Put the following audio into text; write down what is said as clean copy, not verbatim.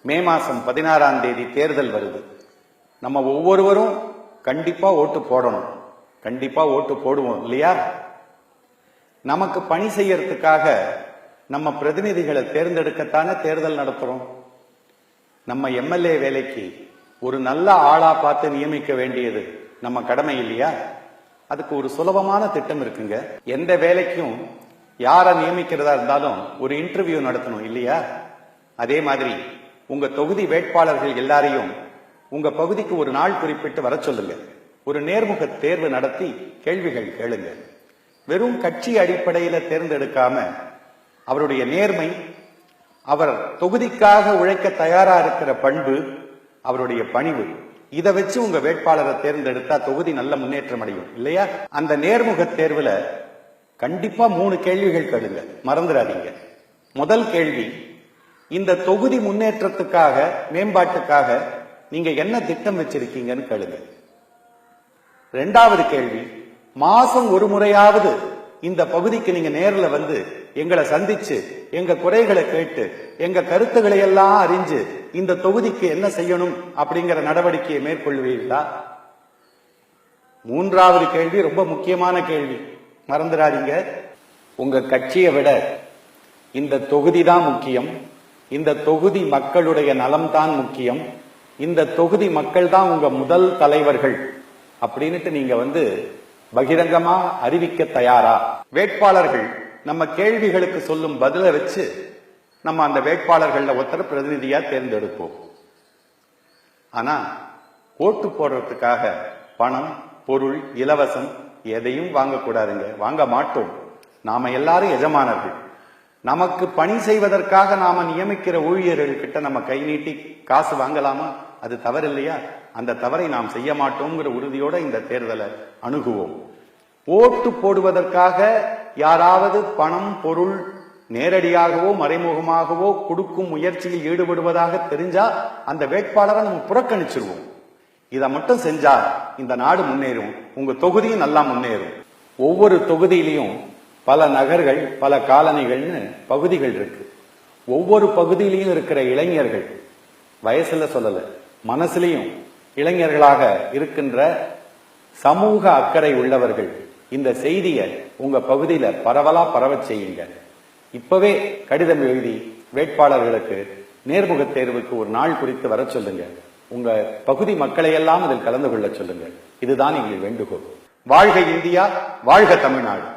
மே மாசம் 16ஆம் தேதி தேர்தல் வருது. நம்ம ஒவ்வொருவரும் கண்டிப்பா ஓட்டு போடணும். கண்டிப்பா ஓட்டு போடுவோம் இல்லையா? நமக்கு பணி செய்யறதுக்காக நம்ம பிரதிநிதிகளை தேர்ந்தெடுக்கத்தானே தேர்தல் நடத்துறோம். நம்ம எம்எல்ஏ வேலைக்கு ஒரு நல்ல ஆளா பார்த்து நியமிக்க வேண்டியது நம்ம கடமை இல்லையா? அதுக்கு ஒரு சுலபமான திட்டம் இருக்குங்க. எந்த வேலைக்கும் யாரை நியமிக்கிறதா இருந்தாலும் ஒரு இன்டர்வியூ நடத்தணும் இல்லையா? அதே மாதிரி உங்க தொகுதி வேட்பாளர்கள் எல்லாரையும் உங்க பகுதிக்கு ஒரு நாள் குறிப்பிட்டு வர சொல்லுங்க. ஒரு நேர்முக தேர்வு நடத்தி கேள்விகள் கேளுங்க. வெறும் கட்சி அடிப்படையில தேர்ந்தெடுக்காம அவருடைய நேர்மை, அவர் தொகுதிக்காக உழைக்க தயாரா இருக்கிற பண்பு, அவருடைய பணிவு, இதை வச்சு உங்க வேட்பாளரை தேர்ந்தெடுத்தா தொகுதி நல்ல முன்னேற்றம் அடையும் இல்லையா? அந்த நேர்முக தேர்வுல கண்டிப்பா 3 கேள்விகள் கேளுங்க, மறந்துடாதீங்க. முதல் கேள்வி, இந்த தொகுதி முன்னேற்றத்துக்காக மேம்பாட்டுக்காக நீங்க என்ன திட்டம் வச்சிருக்கீங்கன்னு கேளுங்க. 2வது கேள்வி, மாசம் ஒரு முறையாவது இந்த பகுதிக்கு நீங்க நேர்ல வந்து எங்களை சந்திச்சு எங்க குறைகளை கேட்டு எங்க கருத்துக்களை எல்லாம் அறிஞ்சு இந்த தொகுதிக்கு என்ன செய்யணும் அப்படிங்கிற நடவடிக்கையை மேற்கொள்வீர்களா? 3வது கேள்வி ரொம்ப முக்கியமான கேள்வி, மறந்துடாதீங்க. உங்க கட்சியை விட இந்த தொகுதி தான் முக்கியம், இந்த தொகுதி மக்களுடைய நலம் தான் முக்கியம், இந்த தொகுதி மக்கள் தான் உங்க முதல் தலைவர்கள் அப்படின்னுட்டு நீங்க பகிரங்கமா அறிவிக்க தயாரா? வேட்பாளர்கள் நம்ம கேள்விகளுக்கு சொல்லும் பதிலை வச்சு நம்ம அந்த வேட்பாளர்கள ஒருத்தர் பிரதிநிதியா தேர்ந்தெடுப்போம். ஆனா ஓட்டு போடுறதுக்காக பணம், பொருள், இலவசம் எதையும் வாங்கக்கூடாதுங்க. வாங்க மாட்டோம். நாம எல்லாரும் எஜமானர்கள். நமக்கு பணி செய்வதற்காக நாம நியமிக்கிற ஊழியர்கள் கிட்ட நம்ம கை நீட்டி காசு வாங்கலாமா? அது தவறு இல்லையா? அந்த தவறை நாம் செய்ய மாட்டோம்ங்கிற உறுதியோட இந்த தேர்தலை அணுகுவோம். ஓட்டு போடுவதற்காக யாராவது பணம், பொருள் நேரடியாகவோ மறைமுகமாகவோ கொடுக்கும் முயற்சியில் ஈடுபடுவதாக தெரிஞ்சா அந்த வேட்பாளரை நம்ம புறக்கணிச்சிருவோம். இதை மட்டும் செஞ்சா இந்த நாடு முன்னேறும், உங்க தொகுதியும் நல்லா முன்னேறும். ஒவ்வொரு தொகுதியிலையும் பல நகர்கள், பல காலனிகள்னு பகுதிகள் இருக்கு. ஒவ்வொரு பகுதியிலையும் இருக்கிற இளைஞர்கள், வயசுல சொல்லல, மனசுலையும் இளைஞர்களாக இருக்கின்ற சமூக அக்கறை உள்ளவர்கள் இந்த செய்தியை உங்க பகுதியில பரவலா பரவச் செய்யுங்க. இப்பவே கடிதம் எழுதி வேட்பாளர்களுக்கு நேர்முக தேர்வுக்கு ஒரு நாள் குறித்து வர சொல்லுங்க. உங்க பகுதி மக்களை எல்லாம் இதில் கலந்து கொள்ள சொல்லுங்க. இதுதான் எங்கள் வேண்டுகோள். வாழ்க இந்தியா, வாழ்க தமிழ்நாடு.